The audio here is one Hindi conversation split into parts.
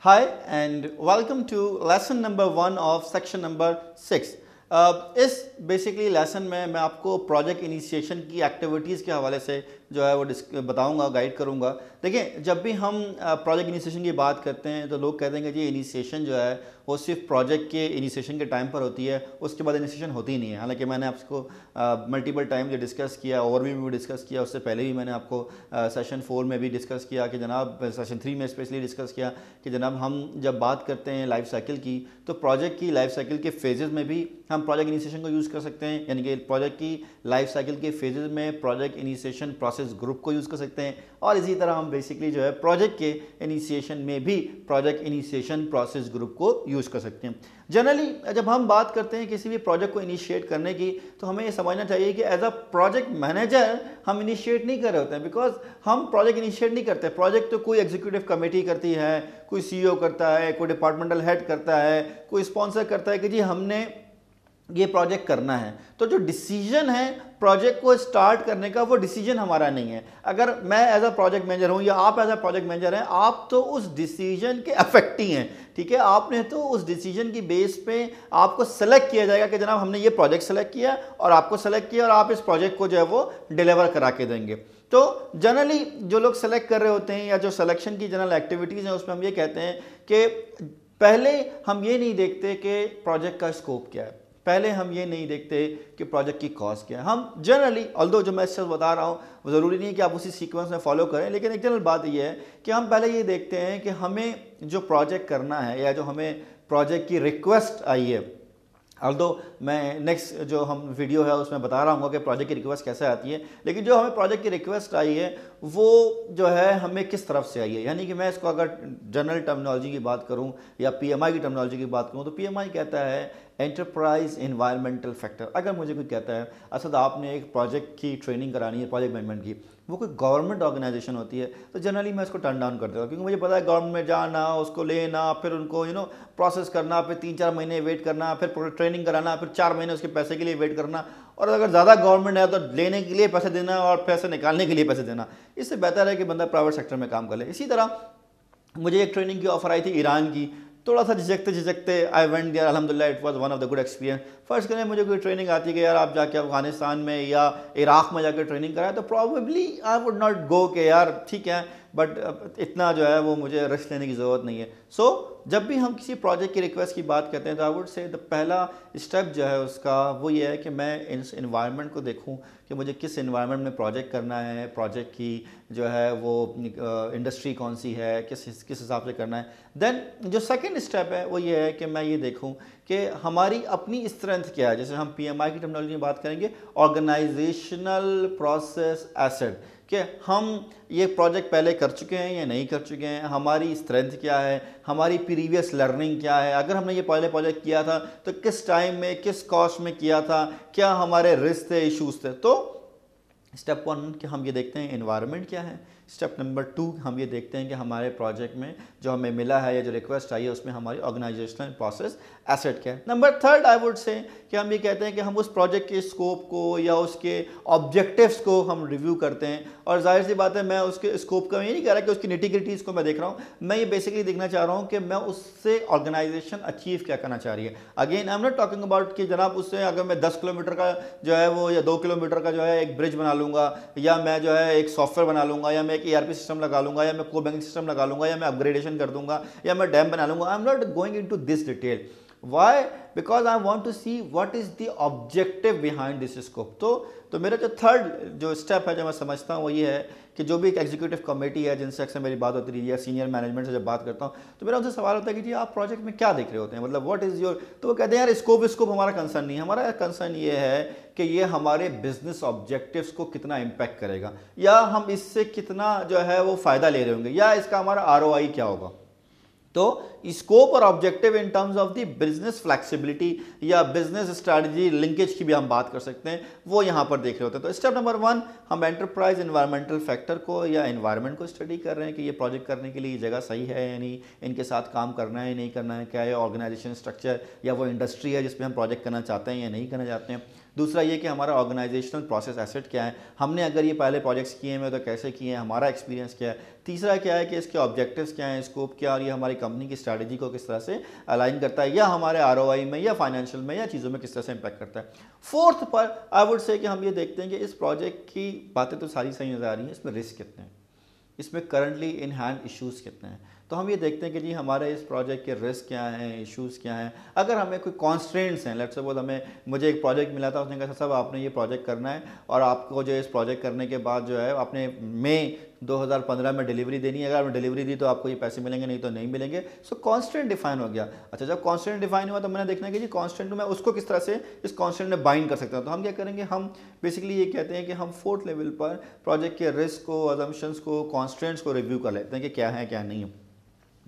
Hi and welcome to lesson number 1 of section number 6. इस बेसिकली लेसन में मैं आपको प्रोजेक्ट इनिशिएशन की एक्टिविटीज़ के हवाले से जो है वो बताऊंगा, गाइड करूंगा। देखिए, जब भी हम प्रोजेक्ट इनिशिएशन की बात करते हैं तो लोग कहते हैं कि जी इनिशिएशन जो है वो सिर्फ प्रोजेक्ट के इनिशिएशन के टाइम पर होती है, उसके बाद इनिशिएशन होती ही नहीं है। हालांकि मैंने आपको मल्टीपल टाइम जो डिस्कस किया, ओवरव्यू में भी डिस्कस किया, उससे पहले भी मैंने आपको सेशन 4 में भी डिस्कस किया कि जनाब, सेशन 3 में स्पेशली डिस्कस किया कि जनाब हम जब बात करते हैं लाइफ साइकिल की तो प्रोजेक्ट की लाइफ साइकिल के फेजेस में भी हम प्रोजेक्ट इनिशिएशन को यूज़ कर सकते हैं। यानी कि प्रोजेक्ट की लाइफ साइकिल के फेजेस में प्रोजेक्ट इनिशिएशन प्रोसेस ग्रुप को यूज़ कर सकते हैं, और इसी तरह हम बेसिकली जो है प्रोजेक्ट के इनिशिएशन में भी प्रोजेक्ट इनिशिएशन प्रोसेस ग्रुप को यूज़ कर सकते हैं। जनरली जब हम बात करते हैं किसी भी प्रोजेक्ट को इनिशिएट करने की, तो हमें ये समझना चाहिए कि एज अ प्रोजेक्ट मैनेजर हम इनिशिएट नहीं कर रहे होते हैं, बिकॉज हम प्रोजेक्ट इनिशिएट नहीं करते। प्रोजेक्ट तो कोई एग्जीक्यूटिव कमेटी करती है, कोई सीईओ करता है, कोई डिपार्टमेंटल हेड करता है, कोई स्पॉन्सर करता है कि जी हमने ये प्रोजेक्ट करना है। तो जो डिसीजन है प्रोजेक्ट को स्टार्ट करने का, वो डिसीजन हमारा नहीं है। अगर मैं एज अ प्रोजेक्ट मैनेजर हूं या आप एज अ प्रोजेक्ट मैनेजर हैं, आप तो उस डिसीजन के अफेक्टी हैं, ठीक है। आपने तो उस डिसीजन की बेस पे आपको सेलेक्ट किया जाएगा कि जनाब हमने ये प्रोजेक्ट सेलेक्ट किया और आपको सेलेक्ट किया और आप इस प्रोजेक्ट को जो है वो डिलीवर करा के देंगे। तो जनरली जो लोग सेलेक्ट कर रहे होते हैं या जो सिलेक्शन की जनरल एक्टिविटीज़ हैं, उसमें हम ये कहते हैं कि पहले हम ये नहीं देखते कि प्रोजेक्ट का स्कोप क्या है, पहले हम ये नहीं देखते कि प्रोजेक्ट की कॉस्ट क्या है। हम जनरली, ऑल्दो जो मैं इससे बता रहा हूँ वो ज़रूरी नहीं है कि आप उसी सीक्वेंस में फॉलो करें, लेकिन एक जनरल बात ये है कि हम पहले ये देखते हैं कि हमें जो प्रोजेक्ट करना है या जो हमें प्रोजेक्ट की रिक्वेस्ट आई है, ऑल्दो मैं नेक्स्ट जो हम वीडियो है उसमें बता रहा हूँ कि प्रोजेक्ट की रिक्वेस्ट कैसे आती है, लेकिन जो हमें प्रोजेक्ट की रिक्वेस्ट आई है वो जो है हमें किस तरफ से आई है। यानी कि मैं इसको अगर जनरल टर्मिनोलॉजी की बात करूँ या पीएमआई की टर्मिनोलॉजी की बात करूँ, तो पीएमआई कहता है एंटरप्राइज एनवायरमेंटल फैक्टर। अगर मुझे कोई कहता है असद आपने एक प्रोजेक्ट की ट्रेनिंग करानी है, प्रोजेक्ट मैनेजमेंट की, वो कोई गवर्नमेंट ऑर्गेनाइजेशन होती है, तो जनरली मैं इसको टर्न डाउन कर देता हूँ, क्योंकि मुझे पता है गवर्नमेंट में जाना, उसको लेना, फिर उनको प्रोसेस करना, फिर 3-4 महीने वेट करना, फिर ट्रेनिंग कराना, फिर 4 महीने उसके पैसे के लिए वेट करना, और अगर ज़्यादा गवर्नमेंट है तो लेने के लिए पैसे देना और पैसे निकालने के लिए पैसे देना। इससे बेहतर है कि बंदा प्राइवेट सेक्टर में काम कर ले। इसी तरह मुझे एक ट्रेनिंग की ऑफर आई थी ईरान की, थोड़ा सा झिझकते झिझकते आई वेंट देयर, अल्हम्दुलिल्लाह it was one of the good experience. First करें मुझे कोई ट्रेनिंग आती है कि यार आप जाके अफगानिस्तान में या इराक में जाकर ट्रेनिंग कराएं, तो probably I would not go कि यार ठीक है, बट इतना जो है वो मुझे रिस्क लेने की ज़रूरत नहीं है। सो जब भी हम किसी प्रोजेक्ट की रिक्वेस्ट की बात करते हैं तो आई वुड से द पहला स्टेप जो है उसका वो ये है कि मैं इस इन्वायरमेंट को देखूं कि मुझे किस इन्वायरमेंट में प्रोजेक्ट करना है, प्रोजेक्ट की जो है वो इंडस्ट्री कौन सी है, किस हिसाब से करना है। देन जो सेकंड स्टेप है वो ये है कि मैं ये देखूं कि हमारी अपनी स्ट्रेंथ क्या है। जैसे हम पीएमआई की टर्मिनोलॉजी में बात करेंगे, ऑर्गेनाइजेशनल प्रोसेस एसेट, कि हम ये प्रोजेक्ट पहले कर चुके हैं या नहीं कर चुके हैं, हमारी स्ट्रेंथ क्या है, हमारी प्रीवियस लर्निंग क्या है, अगर हमने ये पहले प्रोजेक्ट किया था तो किस टाइम में, किस कॉस्ट में किया था, क्या हमारे रिस्क थे, इश्यूज थे। तो स्टेप 1 कि हम ये देखते हैं एनवायरनमेंट क्या है। स्टेप नंबर 2 हम ये देखते हैं कि हमारे प्रोजेक्ट में जो हमें मिला है या जो रिक्वेस्ट आई है उसमें हमारी ऑर्गेनाइजेशनल प्रोसेस एसेट क्या है। नंबर 3 आई वुड से कि हम ये कहते हैं कि हम उस प्रोजेक्ट के स्कोप को या उसके ऑब्जेक्टिव्स को हम रिव्यू करते हैं। और जाहिर सी बात है, मैं उसके स्कोप का ये नहीं कह रहा कि उसकी निटी-ग्रिटीज़ को मैं देख रहा हूँ, मैं ये बेसिकली देखना चाह रहा हूँ कि मैं उससे ऑर्गेनाइजेशन अचीव क्या करना चाह रही है। Again I am not talking about कि जनाब उससे अगर मैं 10 किलोमीटर का जो है वो या 2 किलोमीटर का जो है एक ब्रिज बना लूँगा, या मैं जो है एक सॉफ्टवेयर बना लूँगा, या मैं एक ERP सिस्टम लगा लूँगा, या मैं को बैंकिंग सिस्टम लगा लूँगा, या मैं अपग्रेडेशन कर दूँगा, या मैं डैम बना लूँगा। I am not going into this detail. Why? Because I want to see what is the objective behind this scope. तो मेरा जो थर्ड जो स्टेप है जो मैं समझता हूँ वो ये है कि जो भी एक एग्जीक्यूटिव कमेटी है जिनसे अक्सर मेरी बात होती रही है, सीनियर मैनेजमेंट से जब बात करता हूँ तो मेरा उनसे सवाल होता है कि जी आप प्रोजेक्ट में क्या देख रहे होते हैं, मतलब व्हाट इज़ योर। तो वो कहते हैं यार स्कोप हमारा कंसर्न नहीं है, हमारा कंसर्न ये है कि ये हमारे बिजनेस ऑब्जेक्टिव्स को कितना इम्पैक्ट करेगा, या हम इससे कितना जो है वो फ़ायदा ले रहे होंगे, या इसका हमारा ROI क्या होगा। तो स्कोप और objective in terms of the business flexibility या बिजनेस स्ट्रैटेजी लिंकेज की भी हम बात कर सकते हैं, वो यहाँ पर देख रहे होते हैं। तो स्टेप नंबर 1 हम एंटरप्राइज एनवायरमेंटल फैक्टर को या एनवायरनमेंट को स्टडी कर रहे हैं कि ये प्रोजेक्ट करने के लिए ये जगह सही है या नहीं, इनके साथ काम करना है नहीं करना है, क्या ये ऑर्गेनाइजेशन स्ट्रक्चर या वो इंडस्ट्री है जिसमें हम प्रोजेक्ट करना चाहते हैं या नहीं करना चाहते हैं। दूसरा ये कि हमारा ऑर्गेनाइजेशनल प्रोसेस एसेट क्या है, हमने अगर ये पहले प्रोजेक्ट्स किए हैं तो कैसे किए हैं, हमारा एक्सपीरियंस क्या है। तीसरा क्या है कि इसके ऑब्जेक्टिव्स क्या हैं, स्कोप क्या, और ये हमारी कंपनी की स्ट्रैटेजी को किस तरह से अलाइन करता है, या हमारे आरओआई में या फाइनेंशियल में या चीज़ों में किस तरह से इम्पैक्ट करता है। फोर्थ पर आई वुड से कि हम ये देखते हैं कि इस प्रोजेक्ट की बातें तो सारी सही नज़र आ रही हैं, इसमें रिस्क कितने हैं, इसमें करंटली इन हैंड इश्यूज़ कितने हैं। तो हम ये देखते हैं कि जी हमारे इस प्रोजेक्ट के रिस्क क्या हैं, इश्यूज़ क्या हैं। अगर हमें कोई कॉन्स्ट्रेंट्स हैं, लेट्स सपोज मुझे एक प्रोजेक्ट मिला था, उसने कहा साहब आपने ये प्रोजेक्ट करना है और आपको जो इस प्रोजेक्ट करने के बाद जो है आपने मई 2015 में डिलीवरी देनी है, अगर आपने डिलीवरी दी तो आपको ये पैसे मिलेंगे, नहीं तो नहीं मिलेंगे। सो कॉन्स्टेंट डिफाइन हो गया। अच्छा, जब कॉन्स्टेंट डिफाइन हुआ तो मैंने देखना है कि जी कॉन्स्टेंट में उसको किस तरह से इस कॉन्स्टेंट में बाइंड कर सकते हैं। तो हम क्या करेंगे, हम बेसिकली ये कहते हैं कि हम फोर्थ लेवल पर प्रोजेक्ट के रिस्क को, अजम्पशंस को, कॉन्स्टेंट्स को रिव्यू कर लेते हैं कि क्या है क्या नहीं है।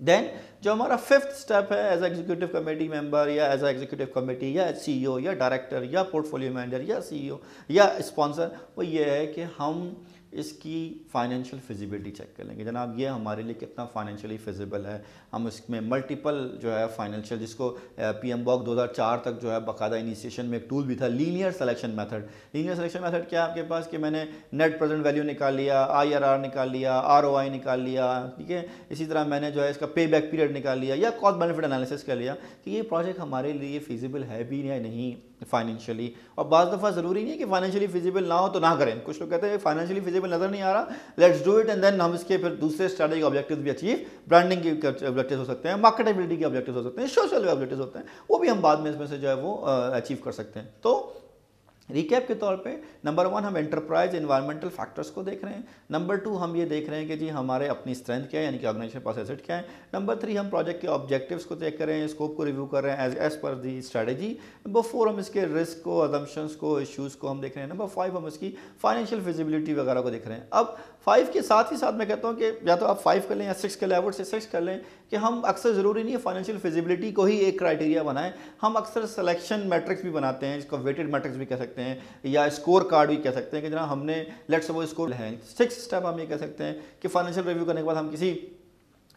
देन जो हमारा फिफ्थ स्टेप है एज एग्जीक्यूटिव कमेटी मेंबर या एज एग्जीक्यूटिव कमेटी या सीईओ या डायरेक्टर या पोर्टफोलियो मैनेजर या सीईओ या स्पॉन्सर, वो ये है कि हम इसकी फाइनेंशियल फिजिबिलिटी चेक कर लेंगे। जनाब ये हमारे लिए कितना फाइनेंशियली फिजिबल है। हम इसमें मल्टीपल जो है फाइनेंशियल, जिसको PMBOK 2004 तक जो है बाकायदा इनिशिएशन में एक टूल भी था, linear selection method. Linear selection method क्या है आपके पास कि मैंने नेट प्रेजेंट वैल्यू निकाल लिया, IRR निकाल लिया, ROI निकाल लिया, ठीक है। इसी तरह मैंने जो है इसका पे बैक पीरियड निकाल लिया या कॉस्ट बेनिफिट एनालिसिस कर लिया कि ये प्रोजेक्ट हमारे लिए फिजिबल है भी या नहीं फाइनेंशियली। और बाज़ दफ़ा ज़रूरी नहीं है कि फाइनेंशियली फिजिबल ना हो तो ना करें। कुछ लोग कहते हैं फाइनेंशियली फिजिबल नज़र नहीं आ रहा, let's do it, and then हम इसके फिर दूसरे स्ट्रैटेजिक ऑब्जेक्टिव्स भी अचीव, ब्रांडिंग के ऑब्जेक्टिव्स हो सकते हैं, मार्केटेबिलिटी के ऑब्जेक्टिव्स हो सकते हैं, सोशल ऑब्जेक्टिव्स होते हैं, वो भी हम बाद में इसमें से जो है वो अचीव कर सकते हैं। तो रिकैप के तौर पे नंबर 1 हम एंटरप्राइज एनवायरमेंटल फैक्टर्स को देख रहे हैं। नंबर 2 हम ये देख रहे हैं कि जी हमारे अपनी स्ट्रेंथ क्या है, यानी कि ऑर्गेनाइजेशन पास एसेट क्या है। नंबर 3 हम प्रोजेक्ट के ऑब्जेक्टिव्स को चेक कर रहे हैं, स्कोप को रिव्यू कर रहे हैं एज पर दी स्ट्रैटेजी। नंबर 4 हम इसके रिस्क को, अजम्पशंस को, इश्यूज़ को हम देख रहे हैं। नंबर 5 हम इसकी फाइनेंशियल फिजिबिलिटी वगैरह को देख रहे हैं। अब 5 के साथ ही साथ मैं कहता हूँ कि या तो आप 5 कर लें या 6 कर लें, आई वुड से 6 कर लें कि हम अक्सर ज़रूरी नहीं है फाइनेंशियल फिजिबिलिटी को ही एक क्राइटेरिया बनाएं। हम अक्सर सिलेक्शन मैट्रिक्स भी बनाते हैं, जिसको वेटेड मैट्रिक्स भी कह सकते हैं या स्कोर कार्ड भी कह सकते हैं कि जनाब हमने लेट्स सपोज स्कोर है 6 स्टेप, हम ये कह सकते हैं कि फाइनेंशियल रिव्यू करने के बाद हम किसी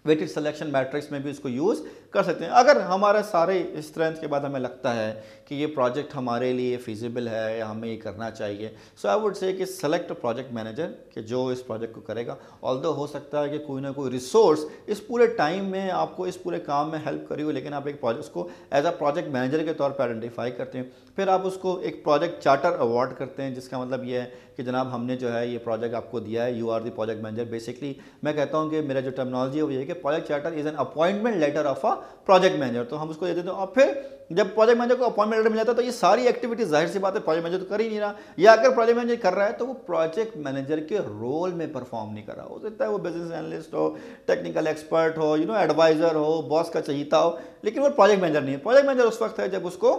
वेटेड सिलेक्शन मैट्रिक्स में भी इसको यूज़ कर सकते हैं। अगर हमारे सारे स्ट्रेंथ के बाद हमें लगता है कि ये प्रोजेक्ट हमारे लिए फिजिबल है या हमें ये करना चाहिए, सो आई वुड से कि सेलेक्ट प्रोजेक्ट मैनेजर कि जो इस प्रोजेक्ट को करेगा। ऑल्दो हो सकता है कि कोई ना कोई रिसोर्स इस पूरे टाइम में आपको इस पूरे काम में हेल्प करी हो, लेकिन आप एक प्रोजेक्ट को एज अ प्रोजेक्ट मैनेजर के तौर पर आइडेंटिफाई करते हैं। फिर आप उसको एक प्रोजेक्ट चार्टर अवार्ड करते हैं, जिसका मतलब ये है कि जनाब हमने जो है ये प्रोजेक्ट आपको दिया है, you are the project manager. Basically मैं कहता हूँ कि मेरा जो टर्मिनोलॉजी है वो ये है कि project charter is an appointment letter of a project manager. तो हम उसको दे देते हैं और फिर जब प्रोजेक्ट मैनेजर को अपॉइंटमेंट लेटर मिल जाता है तो ये सारी एक्टिविटीज जाहिर सी बात है प्रोजेक्ट मैनेजर तो कर ही नहीं रहा, या अगर प्रोजेक्ट मैनेजर कर रहा है तो वो प्रोजेक्ट मैनेजर के रोल में परफॉर्म नहीं कर रहा। हो सकता है वो बिजनेस एनालिस्ट हो, टेक्निकल एक्सपर्ट हो, एडवाइजर हो, बॉस का चहीता हो, लेकिन वो प्रोजेक्ट मैनेजर नहीं है। प्रोजेक्ट मैनेजर उस वक्त है जब उसको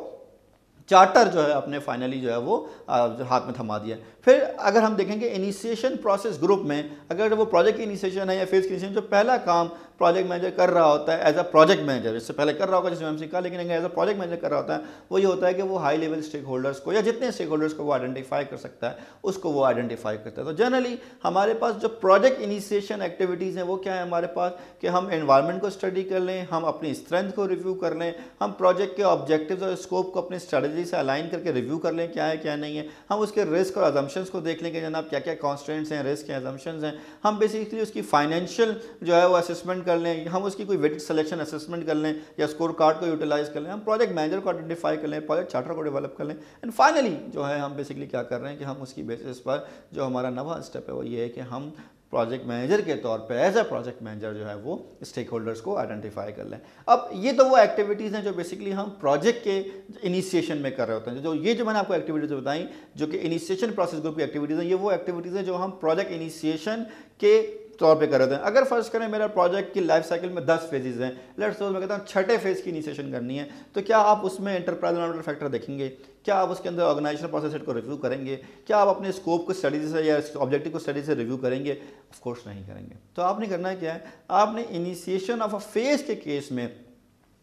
चार्टर जो है अपने फाइनली जो है वो हाथ में थमा दिया। फिर अगर हम देखेंगे इनिशिएशन प्रोसेस ग्रुप में, अगर वो प्रोजेक्ट की इनिशिएशन है या फेज की इनिशिएशन, जो पहला काम प्रोजेक्ट मैनेजर कर रहा होता है एज अ प्रोजेक्ट मैनेजर, इससे पहले कर रहा होगा जिसमें हम सीखा, लेकिन अगर एज अ प्रोजेक्ट मैनेजर कर रहा होता है वो ये होता है कि वो हाई लेवल स्टेक होल्डर्स को या जितने स्टेक होल्डर्स को वो आइडेंटिफाई कर सकता है उसको वो आइडेंटिफाई करता है। तो जनरली हमारे पास जो प्रोजेक्ट इनिशिएशन एक्टिविटीज़ हैं वो क्या है हमारे पास कि हम एनवायरनमेंट को स्टडी कर लें, हम अपनी स्ट्रेंथ को रिव्यू कर लें, हम प्रोजेक्ट के ऑब्जेक्टिव्स और स्कोप को अपनी स्ट्रेटजी से अलाइन करके रिव्यू कर लें क्या है क्या नहीं है, हम उसके रिस्क और अजम्पशंस को देख लें कि जनाब क्या क्या कॉन्स्टेंट्स हैं, रिस्क हैं, अजम्पशंस हैं, हम बेसिकली उसकी फाइनेंशियल जो है वो असेसमेंट कर लें, हम उसकी कोई वेटेड सिलेक्शन असेसमेंट कर लें या स्कोर कार्ड को यूटिलाइज कर लें, हम प्रोजेक्ट मैनेजर को आइडेंटिफाई कर लें, प्रोजेक्ट चार्टर को डेवलप कर लें, एंड फाइनली जो है हम बेसिकली क्या कर रहे हैं कि हम उसकी बेसिस पर जो हमारा नवा स्टेप है वो ये है कि हम प्रोजेक्ट मैनेजर के तौर पे एज अ प्रोजेक्ट मैनेजर जो है वो स्टेक होल्डर्स को आइडेंटिफाई कर लें। अब ये तो वो एक्टिविटीज़ हैं जो बेसिकली हम प्रोजेक्ट के इनिशिएशन में कर रहे होते हैं। जो मैंने आपको एक्टिविटीज़ बताई जो कि इनिशिएशन प्रोसेस ग्रुप की एक्टिविटीज़ हैं, ये वो एक्टिविटीज़ हैं जो हम प्रोजेक्ट इनिशिएशन के तौर पे कर रहे हैं। अगर फर्स्ट करें मेरा प्रोजेक्ट की लाइफ साइकिल में 10 फेजेस हैं, लेट्स सपोज मैं कहता हूँ छठे फेज की इनिशिएशन करनी है, तो क्या आप उसमें एंटरप्राइज एनवायरमेंटल फैक्टर देखेंगे? क्या आप उसके अंदर ऑर्गेनाइजेशन प्रोसेस सेट को रिव्यू करेंगे? क्या आप अपने स्कोप को स्टडी से या ऑब्जेक्टिव को स्टडी से रिव्यू करेंगे? ऑफ कोर्स नहीं करेंगे। तो आपने करना है क्या है, आपने इनिशिएशन ऑफ अ फेज के केस में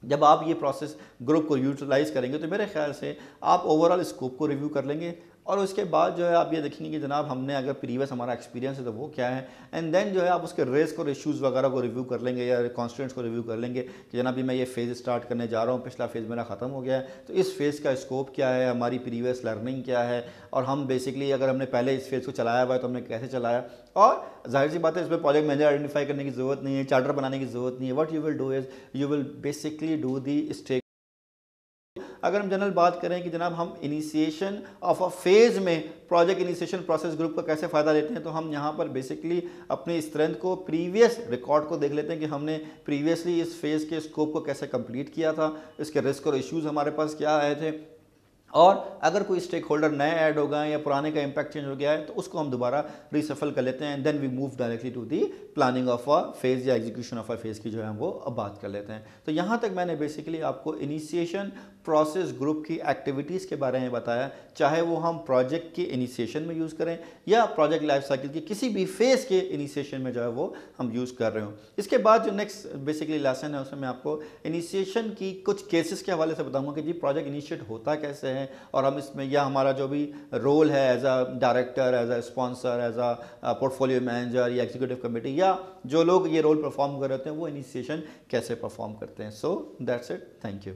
जब आप ये प्रोसेस ग्रुप को यूटिलाइज करेंगे तो मेरे ख्याल से आप ओवरऑल स्कोप को रिव्यू कर लेंगे, और उसके बाद जो है आप ये देखेंगे कि जनाब हमने अगर प्रीवियस हमारा एक्सपीरियंस है तो वो क्या है, एंड देन जो है आप उसके रिस्क और इश्यूज़ वगैरह को रिव्यू कर लेंगे या कॉन्स्टेंट्स को रिव्यू कर लेंगे कि जनाब मैं ये फेज़ स्टार्ट करने जा रहा हूँ, पिछला फेज़ मेरा ख़त्म हो गया है, तो इस फेज़ का स्कोप क्या है, हमारी प्रीवियस लर्निंग क्या है, और हम बेसिकली अगर हमने पहले इस फेज़ को चलाया हुआ है तो हमने कैसे चलाया। और जाहिर सी बात है इसमें प्रोजेक्ट मैनेजर आइडेंटिफाई करने की ज़रूरत नहीं है, चार्टर बनाने की ज़रूरत नहीं है। What you will do is you will basically do the stake. अगर हम जनरल बात करें कि जनाब हम इनिशिएशन ऑफ अ फेज़ में प्रोजेक्ट इनिशिएशन प्रोसेस ग्रुप का कैसे फ़ायदा लेते हैं, तो हम यहाँ पर बेसिकली अपनी स्ट्रेंथ को प्रीवियस रिकॉर्ड को देख लेते हैं कि हमने प्रीवियसली इस फेज़ के स्कोप को कैसे कंप्लीट किया था, इसके रिस्क और इश्यूज़ हमारे पास क्या आए थे, और अगर कोई स्टेक होल्डर नए ऐड हो गए या पुराने का इम्पैक्ट चेंज हो गया है तो उसको हम दोबारा रीसफल कर लेते हैं, and then we move directly to the planning of a phase या एग्जीक्यूशन ऑफ अ फेज़ की जो है हम वो अब बात कर लेते हैं। तो यहाँ तक मैंने बेसिकली आपको इनिशिएशन प्रोसेस ग्रुप की एक्टिविटीज़ के बारे में बताया, चाहे वो हम प्रोजेक्ट के इनिशिएशन में यूज़ करें या प्रोजेक्ट लाइफ साइकिल की किसी भी फेज़ के इनिशिएशन में जो है वो हम यूज़ कर रहे हो। इसके बाद जो नेक्स्ट बेसिकली लेसन है उसमें मैं आपको इनिशिएशन की कुछ केसेस के हवाले से बताऊंगा कि जी प्रोजेक्ट इनिशिएट होता कैसे है, और हम इसमें या हमारा जो भी रोल है as a director, as a sponsor, as a portfolio manager या एग्जीक्यूटिव कमेटी, या जो लोग ये रोल परफॉर्म कर रहे होते हैं वो इनिशिएशन कैसे परफॉर्म करते हैं। So that's it, thank you.